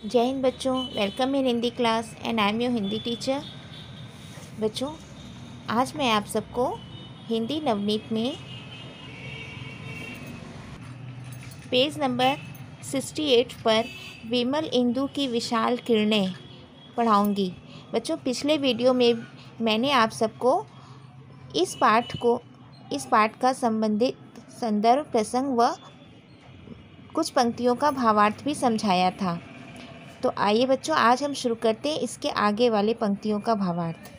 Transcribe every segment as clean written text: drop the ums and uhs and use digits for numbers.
जय हिंद बच्चों, welcome in Hindi class and I am your Hindi teacher. बच्चों, आज मैं आप सबको हिंदी नवनीत में पेज नंबर 68 पर विमल इंदु की विशाल किरणें पढ़ाऊंगी। बच्चों, पिछले वीडियो में मैंने आप सबको इस पाठ का संबंधित संदर्भ, प्रसंग व कुछ पंक्तियों का भावार्थ भी समझाया था। तो आइए बच्चों, आज हम शुरू करते हैं इसके आगे वाले पंक्तियों का भावार्थ।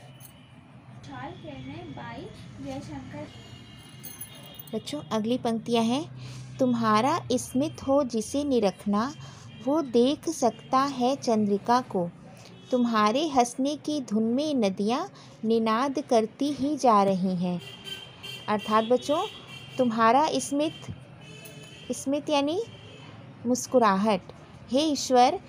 बच्चों, अगली पंक्तियां हैं। तुम्हारा स्मित हो जिसे निरखना, वो देख सकता है चंद्रिका को। तुम्हारे हंसने की धुन में नदियाँ निनाद करती ही जा रही हैं। अर्थात बच्चों, तुम्हारा स्मित यानी मुस्कुराहट। हे ईश्वर,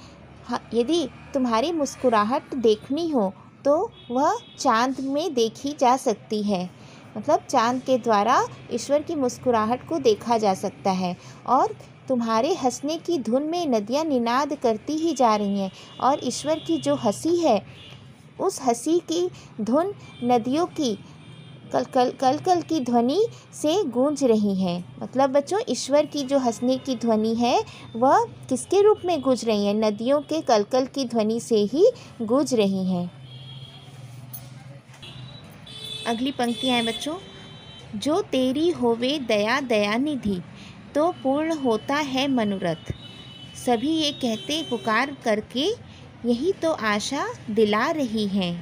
यदि तुम्हारी मुस्कुराहट देखनी हो तो वह चाँद में देखी जा सकती है। मतलब चाँद के द्वारा ईश्वर की मुस्कुराहट को देखा जा सकता है। और तुम्हारे हंसने की धुन में नदियाँ निनाद करती ही जा रही हैं। और ईश्वर की जो हंसी है, उस हंसी की धुन नदियों की कल की ध्वनि से गूंज रही है। मतलब बच्चों, ईश्वर की जो हंसने की ध्वनि है वह किसके रूप में गूंज रही है? नदियों के कल की ध्वनि से ही गूंज रही हैं। अगली पंक्तियाँ हैं बच्चों। जो तेरी होवे दया दयानिधि, तो पूर्ण होता है मनोरथ। सभी ये कहते पुकार करके, यही तो आशा दिला रही हैं।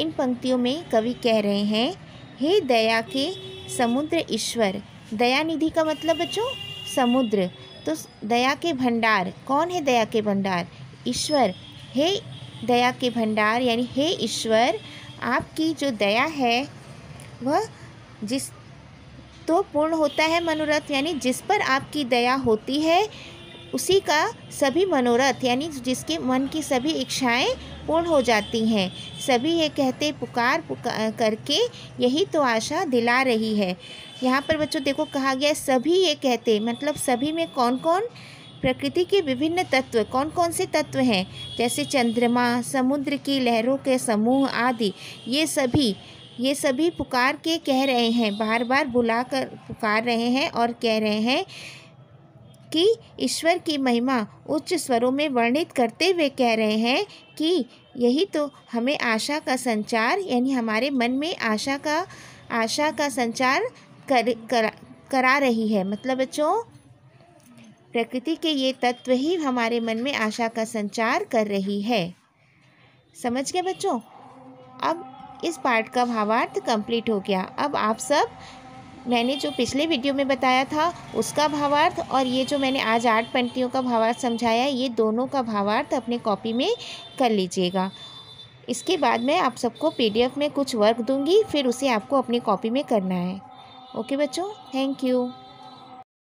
इन पंक्तियों में कवि कह रहे हैं, हे दया के समुद्र ईश्वर। दयानिधि का मतलब बच्चों समुद्र। तो दया के भंडार, कौन है दया के भंडार? ईश्वर। हे दया के भंडार यानी हे ईश्वर, आपकी जो दया है वह जिस तो पूर्ण होता है मनोरथ, यानी जिस पर आपकी दया होती है उसी का सभी मनोरथ यानी जिसके मन की सभी इच्छाएं पूर्ण हो जाती हैं। सभी ये कहते पुकार करके, यही तो आशा दिला रही है। यहाँ पर बच्चों देखो कहा गया सभी ये कहते, मतलब सभी में कौन कौन? प्रकृति के विभिन्न तत्व। कौन कौन से तत्व हैं? जैसे चंद्रमा, समुद्र की लहरों के समूह आदि। ये सभी पुकार के कह रहे हैं, बार बार बुला कर पुकार रहे हैं और कह रहे हैं कि ईश्वर की महिमा उच्च स्वरों में वर्णित करते हुए कह रहे हैं कि यही तो हमें आशा का संचार, यानी हमारे मन में आशा का संचार करा रही है। मतलब बच्चों, प्रकृति के ये तत्व ही हमारे मन में आशा का संचार कर रही है। समझ गए बच्चों? अब इस पाठ का भावार्थ कंप्लीट हो गया। अब आप सब, मैंने जो पिछले वीडियो में बताया था उसका भावार्थ और ये जो मैंने आज 8 पंक्तियों का भावार्थ समझाया, ये दोनों का भावार्थ अपने कॉपी में कर लीजिएगा। इसके बाद मैं आप सबको PDF में कुछ वर्क दूंगी, फिर उसे आपको अपनी कॉपी में करना है। ओके बच्चों, थैंक यू।